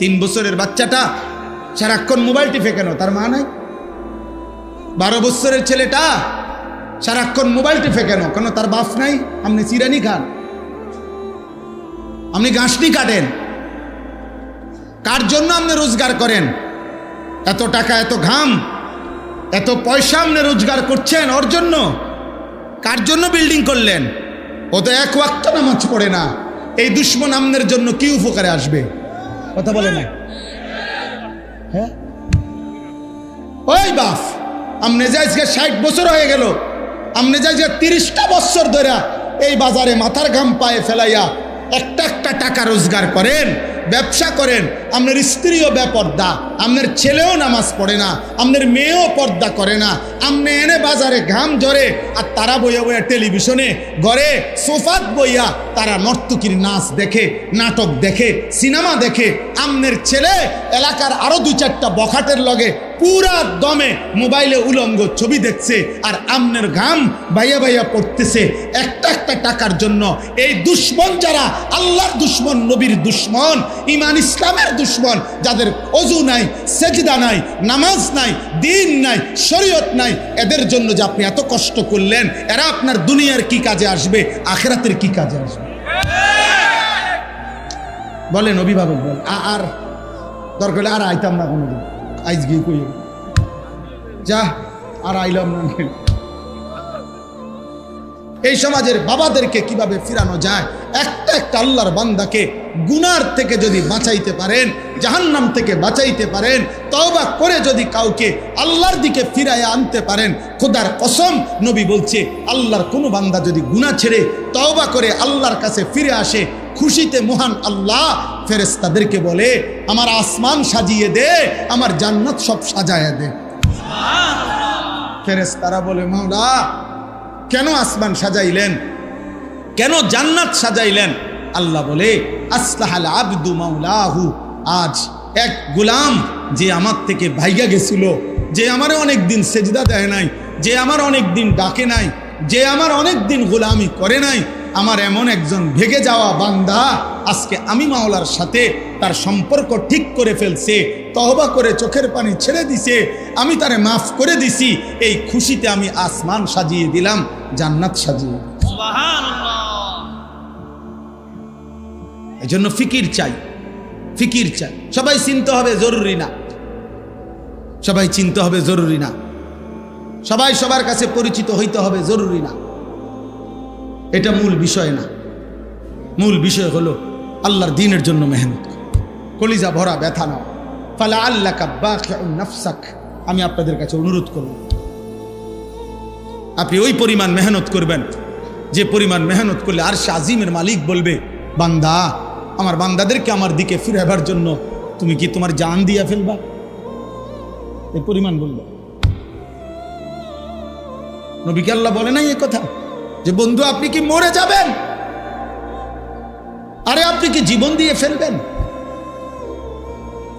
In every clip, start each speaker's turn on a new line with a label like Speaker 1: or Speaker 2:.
Speaker 1: 3 বছরের বাচ্চাটা সারাক্ষণ মোবাইল টিপে কেন? তার মা নাই? 12 বছরের ছেলেটা সারাক্ষণ মোবাইল টিপে কেন? কেন তার বাপ নাই? আপনি চিরানি খান, আপনি গাছনি কাটেন, কার জন্য আপনি রোজগার করেন? এত টাকা, এত ঘাম, এত পয়সা আপনি রোজগার করছেন ওর জন্য? কার জন্য বিল্ডিং করলেন? ও তো 1 ওয়াক্ত নামাজ পড়ে না। এই দুশ্মন আমনের জন্য কি উপকারে আসবে? কথা বলে না? হ্যাঁ, ওই বাপ, আমনে যে আজকে 60 বছর হয়ে গেল, আমনে যে আজকে 30টা বছর ধরে এই বাজারে মাথার ঘাম পায়ে ফেলাইয়া একটা একটা টাকা রোজগার করেন, ব্যবসা করেন, আপনার স্ত্রীও বেপর্দা, আপনার ছেলেও নামাজ পড়ে না, আপনার মেয়েও পর্দা করে না, আপনি এনে বাজারে ঘাম ঝরে আর তারা বইয়া বইয়া টেলিভিশনে ঘরে সোফাত বইয়া তারা নর্তকীর নাচ দেখে, নাটক দেখে, সিনেমা দেখে। আপনার ছেলে এলাকার আরো 2-4টা বখাটের লগে পুরা দমে মোবাইলে উলঙ্গ ছবি দেখছে, আর আমনের ঘাম বাইয়া বাইয়া পড়তেছে একটা একটা টাকার জন্য। এই দুশ্মন যারা, আল্লাহর দুশ্মন, নবীর দুশ্মন, ইমান ইসলামের দুশ্মন, যাদের অজু নাই, সেজদা নাই, নামাজ নাই, দিন নাই, শরীয়ত নাই, এদের জন্য যে আপনি এত কষ্ট করলেন, এরা আপনার দুনিয়ার কি কাজে আসবে, আখিরাতের কি কাজে আসবে? বলেন অভিভাবক, বল। আর দরকার আর আইতাম না কোনোদিন, আইজ গিয়ে কই যা, আর আইলাম না। এই সমাজের বাবাদেরকে কিভাবে ফিরানো যায়? একটা একটা আল্লাহর বান্দাকে গুনার থেকে যদি বাঁচাইতে পারেন, জাহান্নাম থেকে বাঁচাইতে পারেন, তওবা করে যদি কাউকে আল্লাহর দিকে ফিরাইয়া আনতে পারেন, খোদার কসম নবী বলছে, আল্লাহর কোনো বান্দা যদি গুনাহ ছেড়ে তওবা করে আল্লাহর কাছে ফিরে আসে, খুশিতে মহান আল্লাহ ফেরেশতাদেরকে বলে, আমার আসমান সাজিয়ে দে, আমার জান্নাত সব সাজায়া দে। ফেরেশতারা বলে, মাওলা কেন আসমান সাজাইলেন, কেন জান্নাত সাজাইলেন? আল্লাহ বলে, আসলাহাল আবদু মাওলাহু, আজ এক গোলাম যে আমার থেকে ভাইগা গেছিল, যে আমার অনেক দিন সেজদা দেয় নাই, যে আমার অনেক দিন ডাকে নাই, যে আমার অনেক দিন গোলামি করে নাই, আমার এমন একজন ভেগে যাওয়া বান্দা আজকে আমি মাওলার সাথে তার সম্পর্ক ঠিক করে ফেলছে, তওবা করে চোখের পানি ছেড়ে দিছে, আমি তারে মাফ করে দিছি। এই খুশিতে আমি আসমান সাজিয়ে দিলাম, জান্নাত সাজিয়ে। এই জন্য ফিকির চাই, ফিকির চাই। সবাই চিনতে হবে জরুরি না, সবাই চিনতে হবে জরুরি না, সবাই সবার কাছে পরিচিত হইতে হবে জরুরি না, এটা মূল বিষয় না। মূল বিষয় হলো আল্লাহর দ্বীনের জন্য মেহনত, কলিজা ভরা ব্যথা নাও। ফালা আল্লাকা বাকিউন নাফসাক, আমি আপনাদের কাছে অনুরোধ করব, আপনি ওই পরিমাণ মেহনত করবেন যে পরিমাণ মেহনত করলে আরশে আজিমের মালিক বলবে, বান্দা, আমার বান্দাদেরকে আমার দিকে ফিরাবার জন্য তুমি কি তোমার জান দিয়া ফেলবা? এই পরিমাণ বলবে। নবীকে আল্লাহ বলে নাই এ কথা যে বন্ধু আপনি কি মরে যাবেন? আরে আপনি কি জীবন দিয়ে ফেলবেন?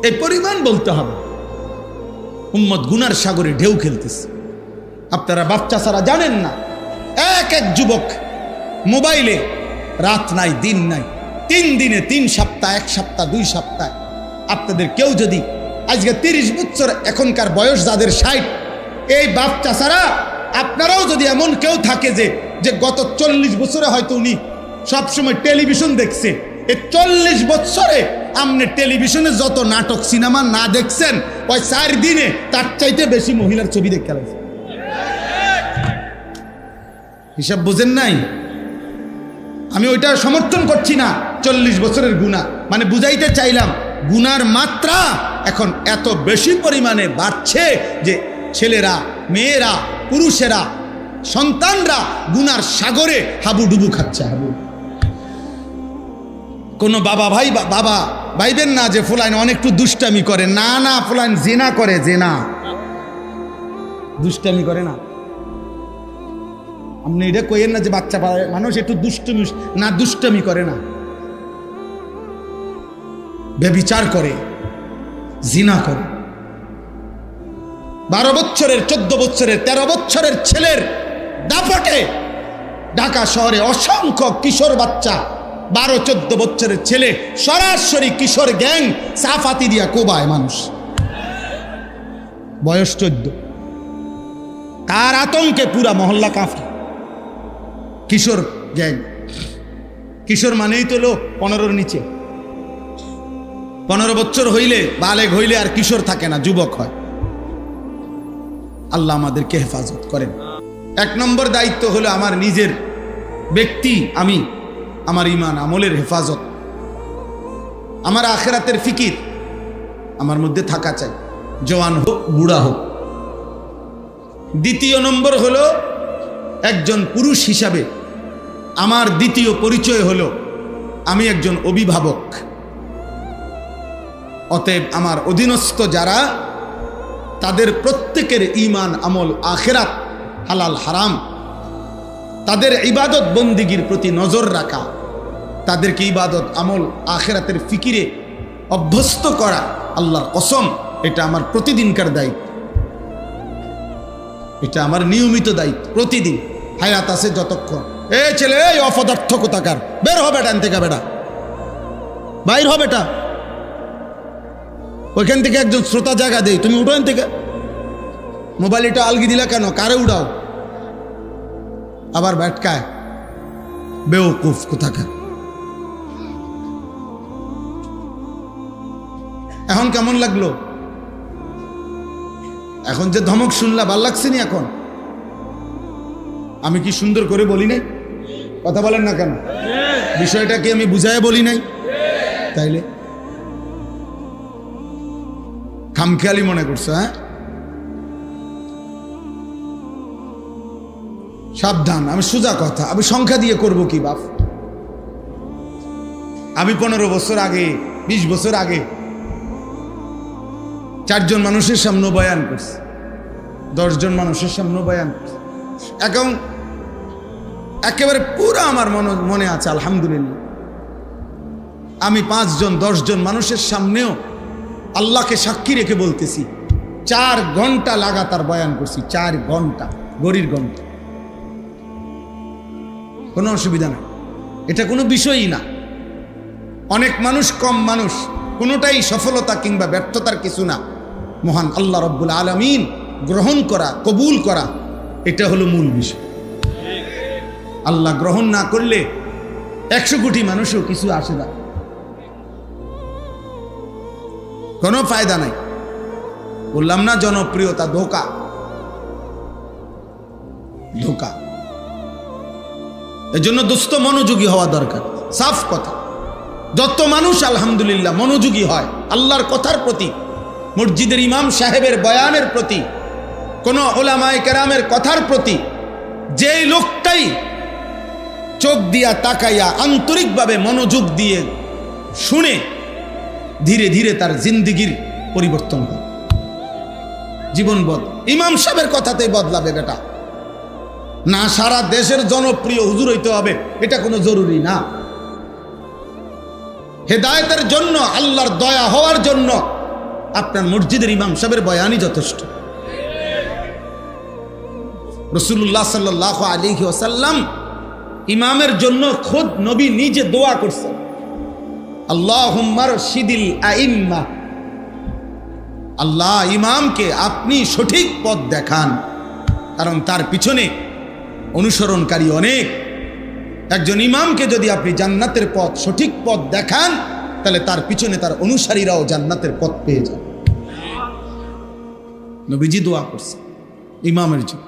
Speaker 1: এই পরিমাণ বলতে হবে। উম্মত গুনার সাগরে ঢেউ খেলতেছে। আপনারা বাচ্চা ছাড়া জানেন না, এক এক যুবক মোবাইলে রাত নাই দিন নাই, 3 দিনে 3 সপ্তাহ, 1 সপ্তাহ, 2 সপ্তাহ। আপনাদের কেউ যদি আজকে 30 বছর, এখনকার বয়স যাদের 60, এই বাচ্চা ছাড়া আপনারাও যদি এমন কেউ থাকে যে গত 40 বছরে হয়তো উনি সবসময় টেলিভিশন দেখছে, এই 40 বছরে আপনি টেলিভিশনে যত নাটক সিনেমা না দেখছেন, ওই 4 দিনে তার চাইতে বেশি মহিলার ছবি দেখতে লাগছে। হিসাব বোঝেন নাই? আমি ওইটা সমর্থন করছি না, 40 বছরের গুনাহ, মানে বুঝাইতে চাইলাম গুনার মাত্রা এখন এত বেশি পরিমাণে বাড়ছে যে ছেলেরা, মেয়েরা, পুরুষেরা, সন্তানরা গুনার সাগরে হাবুডুবু খাচ্ছে। হাবু কোনো বাবা ভাইবেন না যে ফুলাইন অনেকটু দুষ্টামি করে, না না, ফুলাইন জেনা করে, জেনা, দুষ্টামি করে না। আপনি এটা কইেন না যে বাচ্চা মানুষ একটু দুষ্টমি, না, দুষ্টামি করে না, ব্যভিচার করে, জিনা করে। 12 বছরের, 14 বছরের, 13 বছরের ছেলের দাপটে ঢাকা শহরে অসংখ্য কিশোর বাচ্চা 12-14 বছরের ছেলে সরাসরি কিশোর গ্যাং সাফাতি দিয়া কোবায় মানুষ, বয়স 14। তার আতঙ্কে পুরা মহল্লা কাফের। কিশোর গ্যাং, কিশোর মানেই তো লোক 15-র নিচে। 15 বছর হইলে, বালেগ হইলে আর কিশোর থাকে না, যুবক হয়। আল্লাহ আমাদেরকে হেফাজত করেন। 1 নম্বর দায়িত্ব হলো আমার নিজের ব্যক্তি, আমি আমার ঈমান আমলের হেফাজত, আমার আখিরাতের ফিকির আমার মধ্যে থাকা চাই, জওয়ান হোক বুড়া হোক। 2 নম্বর হলো একজন পুরুষ হিসাবে আমার 2য় পরিচয় হলো আমি একজন অভিভাবক। অতএব আমার অধীনস্থ যারা, তাদের প্রত্যেকের ঈমান আমল আখিরাত হালাল হারাম, তাদের ইবাদত বন্দিগির প্রতি নজর রাখা, তাদেরকে ইবাদত আমল আখিরাতের ফিকিরে অভ্যস্ত করা, আল্লাহর কসম এটা আমার প্রতিদিনকার দায়িত্ব, এটা আমার নিয়মিত দায়িত্ব। প্রতিদিন হায়াত আছে যতক্ষণ। এই ছেলে, এই অপদার্থ কোথাকার, বের হবে টান থেকে, বেটা বাইর হবে, এটা ওইখান থেকে একজন শ্রোতা জায়গা দেই, তুমি উঠো থেকে। মোবাইল এটা আলগি দিলা কেন, কারে উড়াও? আবার ব্যাটকায়, বেওকুফ কোথাকার। এখন কেমন লাগলো? এখন যে ধমক শুনলা ভাল লাগছে নি? এখন আমি কি সুন্দর করে বলি নাই? কথা বলেন না কেন? বিষয়টা কি আমি বুঝায় বলি নাই? তাইলে খামখেয়ালি মনে করছো? হ্যাঁ, সাবধান। আমি সোজা কথা, আমি সংখ্যা দিয়ে করব কি বাপ? আমি 15 বছর আগে, 20 বছর আগে 4 জন মানুষের সামনে বয়ান করছি, 10 জন মানুষের সামনে বয়ান করছি। এখন একেবারে পুরো আমার মনে আছে, আলহামদুলিল্লাহ। আমি 5 জন 10 জন মানুষের সামনেও আল্লাহকে সাক্ষী রেখে বলতেছি, 4 ঘন্টা লাগাতার বয়ান করছি। 4 ঘন্টা, ঘড়ির ঘন্টা, কোনো অসুবিধা নাই, এটা কোনো বিষয়ই না। অনেক মানুষ, কম মানুষ, কোনোটাই সফলতা কিংবা ব্যর্থতার কিছু না। মহান আল্লাহ রব্বুল আলামিন গ্রহণ করা, কবুল করা, এটা হলো মূল বিষয়। আল্লাহ গ্রহণ না করলে 100 কোটি মানুষও কিছু আসে না, কোনো ফায়দা নাই। বললাম না, জনপ্রিয়তা ধোঁকা, ধোঁকা। এজন্য দোস্ত মনোযোগী হওয়া দরকার। সাফ কথা, যত মানুষ আলহামদুলিল্লাহ মনোযোগী হয় আল্লাহর কথার প্রতি, মসজিদের ইমাম সাহেবের বয়ানের প্রতি, কোন উলামায়ে কেরামের কথার প্রতি, যেই লোকটাই চোখ দিয়া তাকাইয়া আন্তরিকভাবে মনোযোগ দিয়ে শুনে, ধীরে ধীরে তার জিন্দিগির পরিবর্তন হয়, জীবন ইমাম সাহেবের কথাতেই বদলাবে বেটা। না সারা দেশের জনপ্রিয় হুজুর হইতে হবে, এটা কোনো জরুরি না। হেদায়েতের জন্য, আল্লাহর দয়া হওয়ার জন্য আপনার মসজিদের ইমাম সাহেবের বয়ানই যথেষ্ট। রাসূলুল্লাহ সাল্লাল্লাহু আলাইহি ওয়াসাল্লাম ইমামের জন্য খুদ নবী নিজে দোয়া করছেন, আল্লাহুম্মা রশিদিল আইম্মা, আল্লাহ ইমামকে আপনি সঠিক পথ দেখান, কারণ তার পিছনে অনুসরণকারী অনেক। একজন ইমামকে যদি আপনি জান্নাতের পথ, সঠিক পথ দেখান, তাহলে তার পিছনে তার অনুসারীরাও জান্নাতের পথ পেয়ে যায়। নবীজি দোয়া করছেন ইমামের জন্য।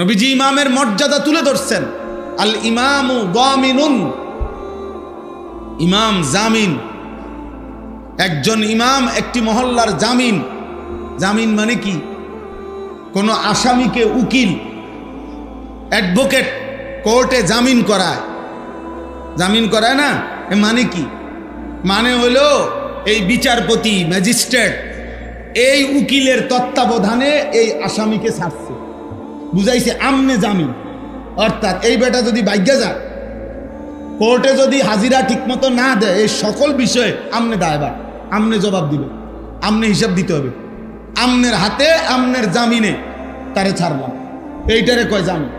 Speaker 1: নবীজি ইমামের মর্যাদা তুলে ধরছেন, আল ইমামু দামিনুন, ইমাম জামিন। একজন ইমাম একটি মহল্লার জামিন। জামিন মানে কি? কোন আসামিকে উকিল, অ্যাডভোকেট কোর্টে জামিন করায়, জামিন করায় না, মানে কি? মানে হলো এই বিচারপতি, ম্যাজিস্ট্রেট এই উকিলের তত্ত্বাবধানে এই আসামিকে ছাড়ছে, বুঝাইছে আমনে জামিন। অর্থাৎ এই বেটা যদি ভাগ্যে যায়, কোর্টে যদি হাজিরা ঠিকমতো না দেয়, এই সকল বিষয়ে আমনে দায়ভার, আমনে জবাব দিবে, আমনে হিসাব দিতে হবে। আমনের হাতে, আমনের জামিনে তারে ছাড়লাম, এইটারে কয় জামিন।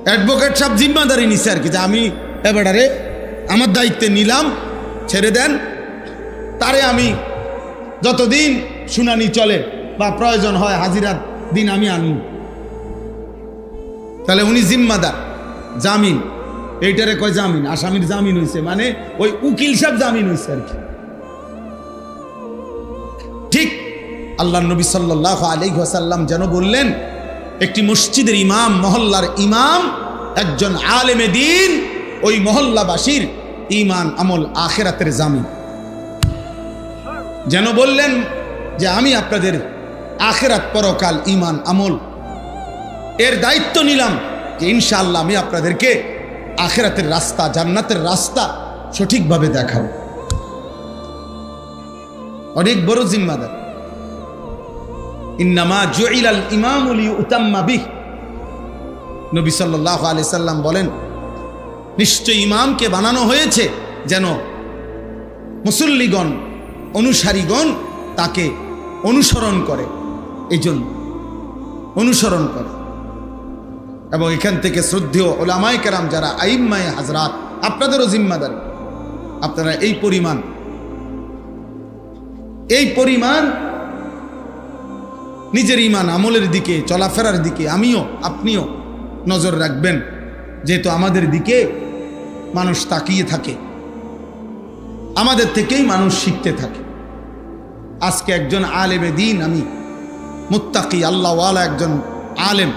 Speaker 1: অ্যাডভোকেট সাহেব জিম্মাদারি নিছে আর কি, যে আমি এ বেটারে আমার দায়িত্বে নিলাম, ছেড়ে দেন, তারে আমি যতদিন শুনানি চলে বা প্রয়োজন হয় হাজিরার দিন আমি আনব। তাহলে উনি জিম্মাদার, জামিন, এইটারে কয় জামিন, আসামির জামিন হয়েছে, মানে ওই উকিল সাহেব জামিন হয়েছে আর কি। ঠিক আল্লাহ নবী সাল্লাল্লাহু আলাইহি ওয়াসাল্লাম যেন বললেন, একটি মসজিদের ইমাম, মহল্লার ইমাম, একজন আলেমে দ্বীন ওই মহল্লাবাসীর ঈমান আমল আখিরাতের জামিন। যেন বললেন যে আমি আপনাদের আখিরাত পরকাল ঈমান আমল এর দায়িত্ব নিলাম, যে ইনশাআল্লাহ আমি আপনাদেরকে আখিরাতের রাস্তা, জান্নাতের রাস্তা সঠিকভাবে দেখাবো। অনেক বড় জিম্মাদার। ইন্নামা জুইলাল ইমামু লিউতাম্মা বিহি, নবী সাল্লাল্লাহু আলাইহি সাল্লাম বলেন, নিশ্চয় ইমামকে বানানো হয়েছে যেন মুসল্লিগণ, অনুসারীগণ তাকে অনুসরণ করে, এই জন্য অনুসরণ করে। এবং এখান থেকে শ্রদ্ধেয় উলামায়ে কেরাম যারা আইম্মায়ে হাজরাত, আপনাদেরও জিম্মাদারি, আপনারা এই পরিমাণ নিজের ঈমান আমলের দিকে, চলাফেরার দিকে আমিও আপনিও নজর রাখবেন, যেহেতু আমাদের দিকে মানুষ তাকিয়ে থাকে, আমাদের থেকেই মানুষ শিখতে থাকে। আজকে একজন আলেমে দ্বীন, আমি মুত্তাকি আল্লাহওয়ালা একজন আলেম,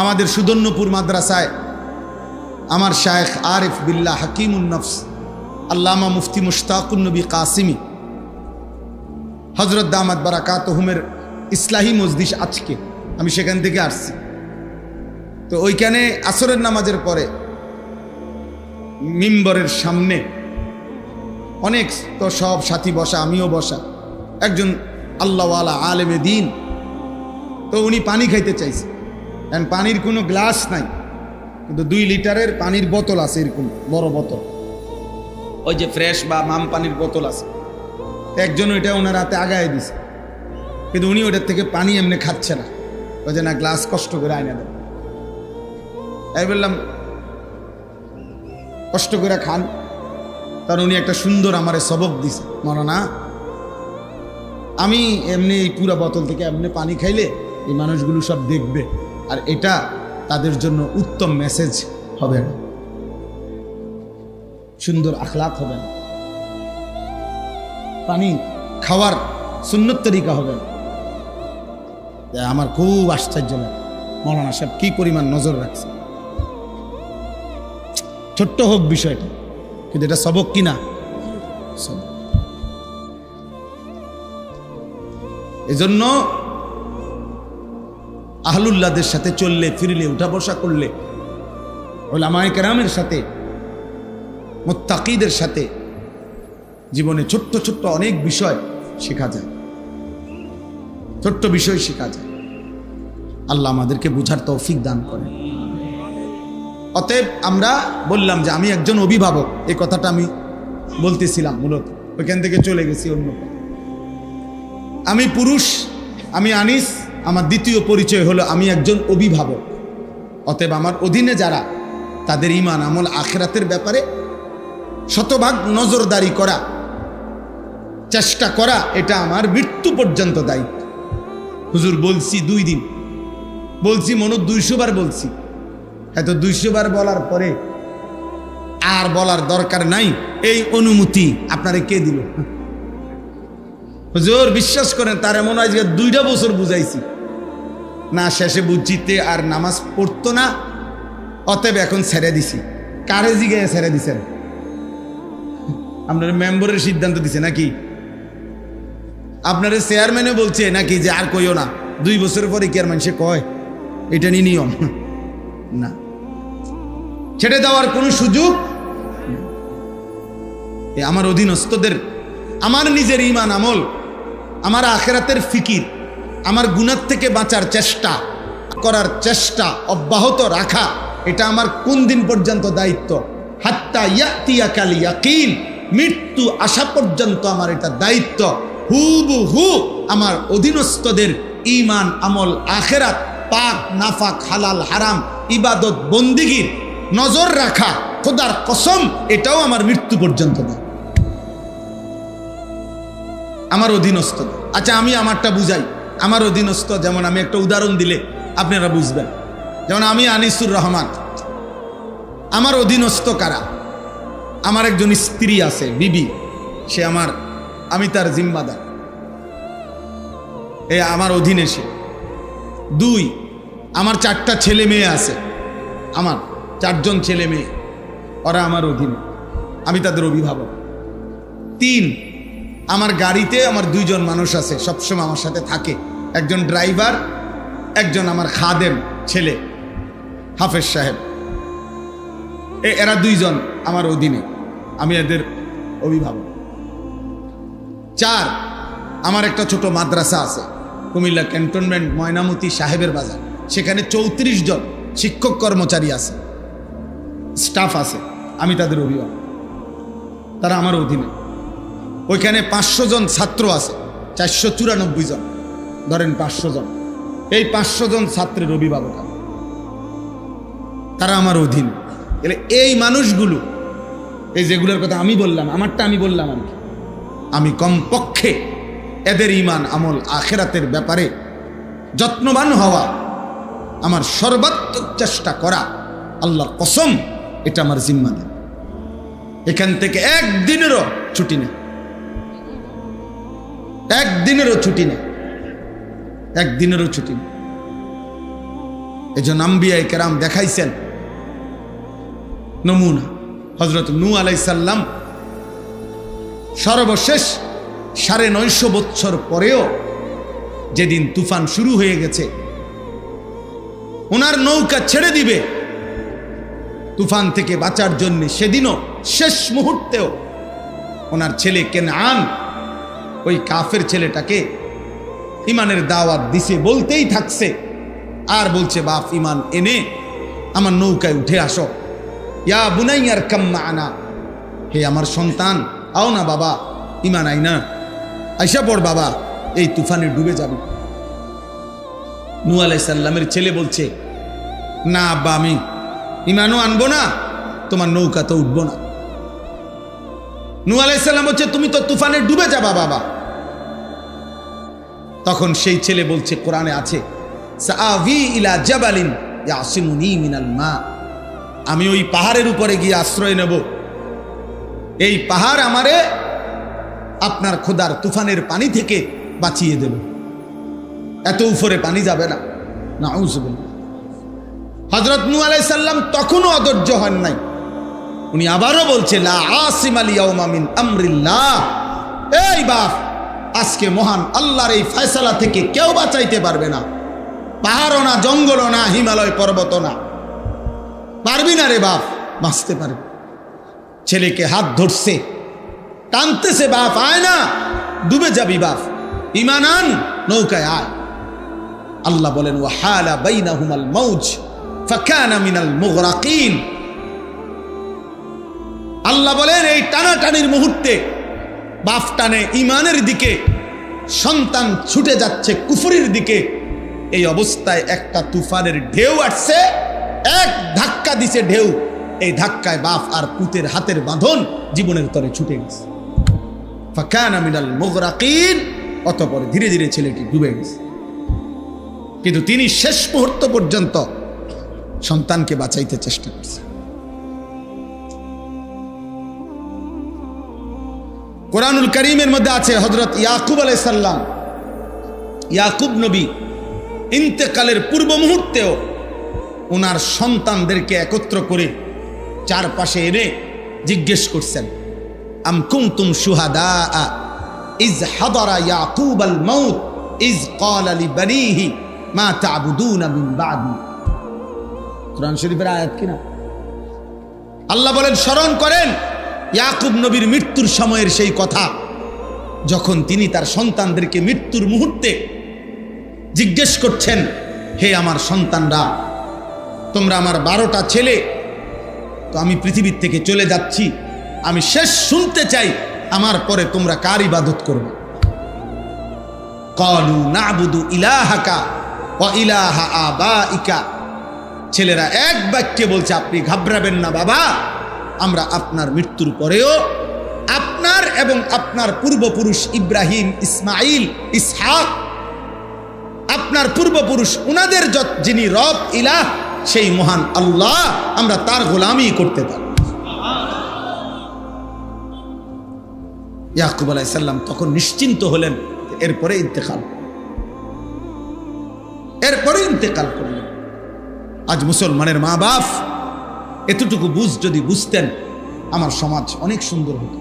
Speaker 1: আমাদের সুদন্যপুর মাদ্রাসায় আমার শায়েখ আরিফ বিল্লাহ হাকিমুন নফস আল্লামা মুফতি মুশতাকুন নবী কাসিমি হযরত দামাত বারাকাতুহুমের ইসলাহি মজলিস, আজকে আমি সেখান থেকে আসছি। তো ওইখানে আসরের নামাজের পরে মিম্বরের সামনে অনেক তো সব সাথী বসা, আমিও বসা, একজন আল্লাহওয়ালা আলেমে দ্বীন, তো উনি পানি খাইতে চাইছে। কারণ পানির কোনো গ্লাস নাই, কিন্তু 2 লিটারের পানির বোতল আছে, এরকম বড় বোতল, ওই যে ফ্রেশ বা মাম পানির বোতল আছে। একজন ওইটা ওনার হাতে আগায় দিছে, কিন্তু উনি ওটার থেকে পানি এমনি খাচ্ছে না, ওই যে না গ্লাস কষ্ট করে আইনা দেন। তাই বললাম কষ্ট করে খান। তার উনি একটা সুন্দর আমারে সবক দিছে, মৌলানা আমি এমনি এই পুরা বোতল থেকে এমনি পানি খাইলে এই মানুষগুলো সব দেখবে, আর এটা তাদের জন্য উত্তম মেসেজ হবে না, সুন্দর আখলাক হবে না, পানি খাওয়ার সুন্নত তরিকা হবে না। আমার খুব আশ্চর্য লাগে, মৌলানা সাহেব কি পরিমাণ নজর রাখছে। ছোট্ট হোক বিষয়টা, কিন্তু এটা সবক কিনা সবক। এজন্য আহলুল্লাহদের সাথে চললে ফিরলে, উঠা বসা করলে, উলামায়ে কেরামের সাথে, মুত্তাকিদের সাথে জীবনে ছোট্ট ছোট্ট অনেক বিষয় শেখা যায়, ছোট্ট বিষয় শেখা যায়। আল্লাহ আমাদেরকে বুঝার তৌফিক দান করেন। অতএব আমরা বললাম যে আমি একজন অভিভাবক, এই কথাটা আমি বলতেছিলাম, মূলত ওইখান থেকে চলে গেছি অন্য। আমি পুরুষ, আমি আনিস, আমার দ্বিতীয় পরিচয় হলো আমি একজন অভিভাবক। অতএব আমার অধীনে যারা, তাদের ঈমান আমল আখিরাতের ব্যাপারে শতভাগ নজরদারি করা, চেষ্টা করা, এটা আমার মৃত্যু পর্যন্ত দায়িত্ব। হুজুর বলছি 2 দিন, বলছি মনে 200 বার বলছি, এত 200 বার বলার পরে আর বলার দরকার নাই, এই অনুমতি আপনারে কে দিল? হুজুর বিশ্বাস করেন, তার এমন আজকে 2টা বছর বুঝাইছি না, শেষে বুঝিতে আর নামাজ পড়তো না, অতএব এখন ছেড়ে দিছি। কারে জিগে ছেড়ে দিছেন? আপনার মেম্বারের সিদ্ধান্ত দিছে নাকি? আপনার চেয়ারম্যানে বলছে নাকি যে আর কইও না? 2 বছর পরে কি আর মানুষে কয়? এটা নিয়ম না, ছেড়ে দেওয়ার কোনো সুযোগ। আমার অধীনস্থদের, আমার নিজের ঈমান আমল, আমার আখিরাতের ফিকির, আমার গুনাহ থেকে বাঁচার চেষ্টা করার চেষ্টা অব্যাহত রাখা, এটা আমার কোন দিন পর্যন্ত দায়িত্ব? হাত্তা ইয়াতিয়াকাল ইয়াকিন, মৃত্যু আসা পর্যন্ত আমার এটা দায়িত্ব। হুবহু আমার অধীনস্থদের ঈমান আমল আখিরাত, পাক নাফাক, হালাল হারাম, ইবাদত বন্দিগির নজর রাখা, খোদার কসম এটাও আমার মৃত্যু পর্যন্ত না, আমার অধীনস্থ। আচ্ছা আমি আমারটা বুঝাই। আমার অধীনস্থ যেমন আমি একটা উদাহরণ দিলে আপনারা বুঝবেন। যেমন আমি আনিসুর রহমান, আমার অধীনস্থ কারা? আমার একজন স্ত্রী আছে, বিবি, সে আমি তার জিম্মাদার, এ আমার অধীনে সে। 2, আমার 4টা ছেলে মেয়ে আছে, আমার 4জন ছেলে মেয়ে, ওরা আমার অধীনে, আমি তাদের অভিভাবক। 3, আমার গাড়িতে আমার 2 জন মানুষ আছে, সবসময় আমার সাথে থাকে, একজন ড্রাইভার, একজন আমার খাদেম ছেলে হাফেজ সাহেব, এরা 2 জন আমার অধীনে, আমি এদের অভিভাবক। 4, আমার একটা ছোট মাদ্রাসা আছে কুমিল্লা ক্যান্টনমেন্ট ময়নামতি সাহেবের বাজার, সেখানে 34 জন শিক্ষক কর্মচারী আছে, স্টাফ আছে, আমি তাদের অভিভাবক, তারা আমার অধীনে। ওইখানে 500 জন ছাত্র আছে, 494 জন, ধরেন 500 জন, এই 500 জন ছাত্রের অভিভাবক, তারা আমার অধীনে। এলে এই মানুষগুলো, এই যেগুলোর কথা আমি বললাম, আমারটা আমি বললাম, আমি কমপক্ষে এদের ঈমান আমল আখিরাতের ব্যাপারে যত্নবান হওয়া, আমার সর্বাত্মক চেষ্টা করা, আল্লাহর কসম এটা আমার জিম্মাদারি। এখান থেকে একদিনেরও ছুটি নেই, একদিনেরও ছুটি নেই, একদিনেরও ছুটি নেই। এজন্য আম্বিয়ায়ে কেরাম দেখাইছেন নমুনা। হযরত নূহ আলাইহিস সালাম সর্বশেষ 950 বছর পরেও যেদিন তুফান শুরু হয়ে গেছে, ওনার নৌকা ছেড়ে দিবে তুফান থেকে বাঁচার জন্য, সেদিনও শেষ মুহূর্তেও ওনার ছেলে কেনআন, ওই কাফের ছেলেটাকে ইমানের দাওয়াত দিছে, বলতেই থাকছে, আর বলছে বাপ ইমান এনে আমার নৌকায় উঠে আসো, ইয়া বুনাইয়ার কাম মা'না, হে আমার সন্তান আও না বাবা, ইমান আই না, আইসা পড় বাবা, এই তুফানে ডুবে যাবে। নূহ আলাইহিস সালামের ছেলে বলছে, না আব্বা, আমি ইমানও আনবো না, তোমার নৌকা তো উঠবো না। নূহ আলাইহিস সালাম বলছে, তুমি তো তুফানে ডুবে যাবা বাবা। তখন সেই ছেলে বলছে, কোরআনে আছে, সাআভি ইলা জাবালিন ইয়াসিমুনি মিনাল মা, আমি ওই পাহাড়ের উপরে গিয়ে আশ্রয় নেব, এই পাহাড় আমারে আপনার খোদার তুফানের পানি থেকে বাঁচিয়ে দেব, এত উপরে পানি যাবে না। নাউযুবিল্লাহ। হযরত নূহ আলাইহিস সালাম তখনও অধৈর্য হন নাই, উনি আবারও বলছে, লা আসিমাল ইয়াউমা মিন আমরিল্লাহ, এই বাপ, আজকে মহান আল্লাহর এই ফয়সালা থেকে কেউ বাঁচাইতে পারবে না, পাহাড়ও না, জঙ্গলও না, হিমালয় পর্বতও না, পারবি না রে বাপ, বাঁচতে পারবে। ছেলেকে হাত ধরছে, টানতেছে, বাপ আয় না, ডুবে যাবি বাপ, ঈমান আন, নৌকায় আয়। আল্লাহ বলেন, ওয়াহালা বাইনাহুমাল মাউজ ফাকানা মিনাল মুগরাকিন। আল্লাহ বলেন, এই টানাটানির মুহূর্তে বাপ টানে ঈমানের দিকে, সন্তান ছুটে যাচ্ছে কুফরির দিকে, এই অবস্থায় একটা তুফানের ঢেউ আসছে, এক ধাক্কা দিছে ঢেউ, এই ধাক্কায় বাপ আর পুতের হাতের বাঁধন জীবনের তরে ছুটে গেছে। ফাকানা মিনাল মুগরাকিন, অতঃপর ধীরে ধীরে ছেলেটি ডুবে গেছে। কিন্তু তিনি শেষ মুহূর্ত পর্যন্ত সন্তানকে বাঁচাইতে চেষ্টা করছে। কোরআনুল কারীমের মধ্যে আছে, হযরত ইয়াকুব আলাইহিস সালাম, ইয়াকুব নবী ইন্তেকালের পূর্ব মুহূর্তেও ওনার সন্তানদেরকে একত্র করে চারপাশে এনে জিজ্ঞেস করছেন, আম কুনতুম শুহাদা is হাদারা Yakub Al Maut is ক্বালা লিবানিহি মা তা'বুদুনা মিন বা'দি। কোরআন শরীফের আয়াত কিনা? আল্লাহ বলেন, স্মরণ করেন ইয়াকুব নবীর মৃত্যুর সময়ের সেই কথা, যখন তিনি তার সন্তানদেরকে মৃত্যুর মুহূর্তে জিজ্ঞেস করছেন, হে আমার সন্তানরা, তোমরা আমার 12টা ছেলে, তো আমি পৃথিবীর থেকে চলে যাচ্ছি, আমি শেষ শুনতে চাই আমার পরে তোমরা কার ইবাদত করবে? ক্বালু না'বুদু ইলাহাকা ওয়া ইলাহা আবাইকা ছেলেরা এক বাক্যে বলছে, আপনি ঘাবড়াবেন না বাবা, আমরা আপনার মৃত্যুর পরেও আপনার এবং আপনার পূর্বপুরুষ ইব্রাহিম, ইসমাইল, ইসহাক, আপনার পূর্বপুরুষ উনাদের যিনি রব ইলাহ, সেই মহান আল্লাহ, আমরা তার গোলামি করতে পারি। ইয়াকুব আলাইহিস সালাম তখন নিশ্চিন্ত হলেন, এরপরে ইন্তেকাল করলেন। আজ মুসলমানের মা বাপ এতটুকু যদি বুঝতেন, আমার সমাজ অনেক সুন্দর হতো,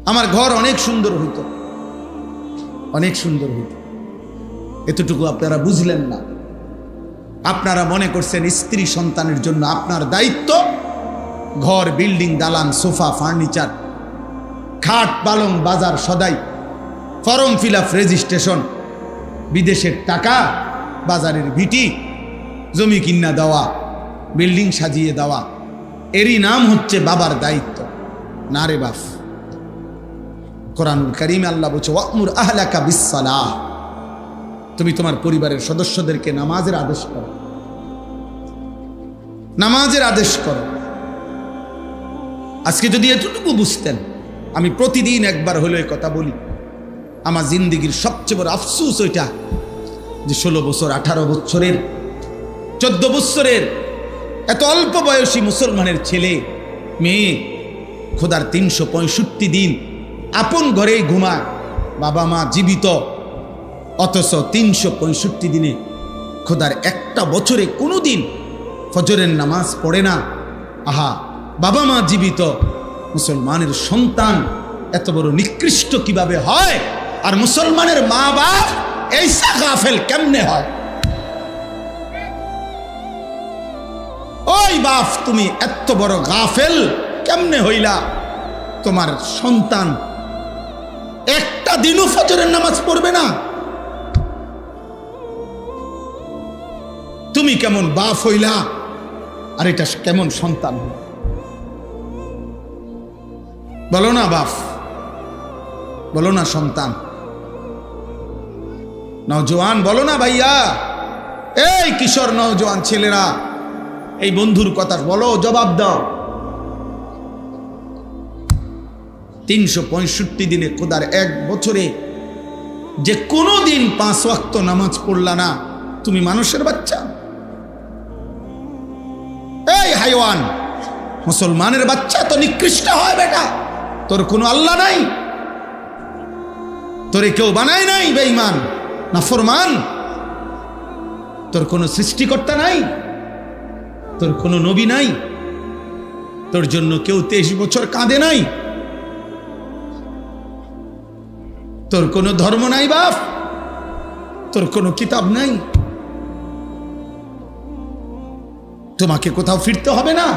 Speaker 1: আমার ঘর অনেক সুন্দর হইতো, অনেক সুন্দর হইতো। এতটুকু আপনারা বুঝলেন না। আপনারা মনে করছেন স্ত্রী সন্তানের জন্য আপনার দায়িত্ব ঘর, বিল্ডিং, দালান, সোফা, ফার্নিচার, খাট, পালং, বাজার, সদাই, ফর্ম ফিল আপ, রেজিস্ট্রেশন, বিদেশের টাকা, বাজারের ভিটি, জমি কিনা দেওয়া, বিল্ডিং সাজিয়ে দেওয়া, এরই নাম হচ্ছে বাবার দায়িত্ব। না রে বাপ, কোরআনুল কারীমে আল্লাহ বলছে, ওয়া'মুর আহলাকা বিসসালাহ, তুমি তোমার পরিবারের সদস্যদেরকে নামাজের আদেশ করো, নামাজের আদেশ করো। আজকে যদি এতটুকু বুঝতেন, আমি প্রতিদিন একবার হলো এই কথা বলি, আমার জিন্দেগির সবচেয়ে বড় আফসোস ওইটা যে 16 বছর, 18 বছরের, 14 বছরের এত অল্প বয়সী মুসলমানের ছেলে মেয়ে খোদার 365 দিন আপন ঘরেই ঘুমায়, বাবা মা জীবিত, অথচ 365 দিনে খোদার একটা বছরে কোনো দিন ফজরের নামাজ পড়ে না। আহা, বাবা মা জীবিত, মুসলমানের সন্তান এত বড় নিকৃষ্ট কিভাবে হয়? আর মুসলমানের মা বাপ এইসা গাফেল কেমনে হয়? ওই বাপ, তুমি এত বড় গাফেল কেমনে হইলা? তোমার সন্তান একটা দিনও ফজরের নামাজ পড়বে না। তুমি কেমন বাপ হইলা? আর এটা কেমন সন্তান? বলো না বাপ, বলো না সন্তান, নওজোয়ান বলো না ভাইয়া, এই কিশোর নওজোয়ান ছেলেরা, এই বন্ধুর কথা বলো, জবাব দাও। 365 দিনে খোদার এক বছরে যে কোনো দিন 5 ওয়াক্ত নামাজ পড়লা না, তুমি মানুষের বাচ্চা? এই হাইওয়ান, মুসলমানের বাচ্চা তো নিকৃষ্ট হয় বেটা। তোর কোনো আল্লাহ নাই, তোরে কেউ বানায় নাই, বেঈমান নাফরমান। তোর কোনো সৃষ্টিকর্তা নাই, তোর কোনো নবী নাই, তোর জন্য কেউ 23 বছর কাঁদে নাই, তোর কোনো ধর্ম নাই বাপ, তোর কোনো কিতাব নাই, তোমাকে কোথাও ফিরতে হবে না।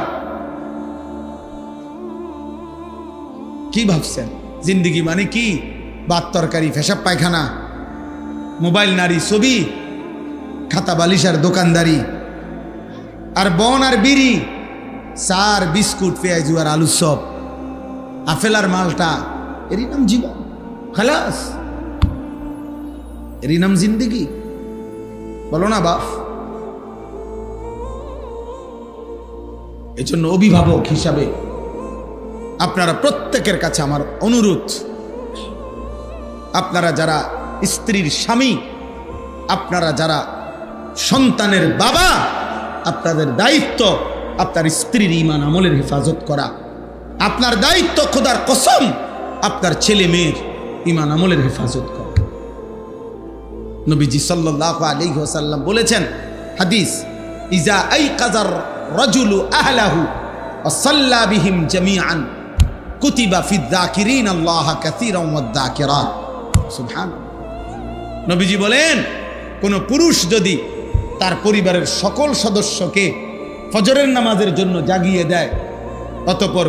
Speaker 1: কি ভাবছেন জিন্দেগি মানে কি? ভাত তরকারি, পেশাব পায়খানা, মোবাইল, নারী, ছবি, খাতা বালিশ আর দোকানদারি, আর বন আর বিড়ি, চার বিস্কুট, পেঁয়াজু আর আলু চপ, আপেল আর মালটা, এরই নাম জীবন। খালাস, এরই নাম জিন্দেগি? বলো না বাপ। এজন্য অভিভাবক হিসাবে আপনারা প্রত্যেকের কাছে আমার অনুরোধ, আপনারা যারা স্ত্রীর স্বামী, আপনারা যারা সন্তানের বাবা, আপনাদের দায়িত্ব আপনার স্ত্রীর ঈমান আমলের হেফাজত করা। আপনার দায়িত্ব খোদার কসম আপনার ছেলে মেয়ের ঈমান আমলের হেফাজত করা। নবীজি সাল্লাল্লাহু আলাইহি ওয়াসাল্লাম বলেছেন, হাদিস, ইজা আইকাযার রাজুলু আহলাহু ওয়া সাল্লা বিহিম জামিআন কুতিবা ফিদ যাকিরিন আল্লাহ কাসীরান ওয়াদ যাকিরাত। সুবহানাল্লাহ। নবীজি বলেন, কোন পুরুষ যদি তার পরিবারের সকল সদস্যকে ফজরের নামাজের জন্য জাগিয়ে দেয়, অতঃপর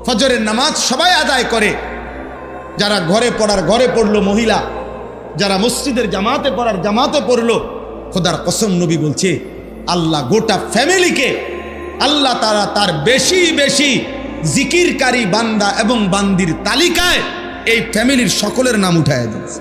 Speaker 1: ফজরের নামাজ সবাই আদায় করে, যারা ঘরে পড়ার ঘরে পড়লো মহিলা, যারা মসজিদের জামাতে পড়ার জামাতে পড়লো, খোদার কসম নবী বলছে আল্লাহ গোটা ফ্যামিলিকে, আল্লাহ তারা তার বেশি বেশি জিকিরকারী বান্দা এবং বান্দির তালিকায় এই ফ্যামিলির সকলের নাম উঠায় দিয়েছে।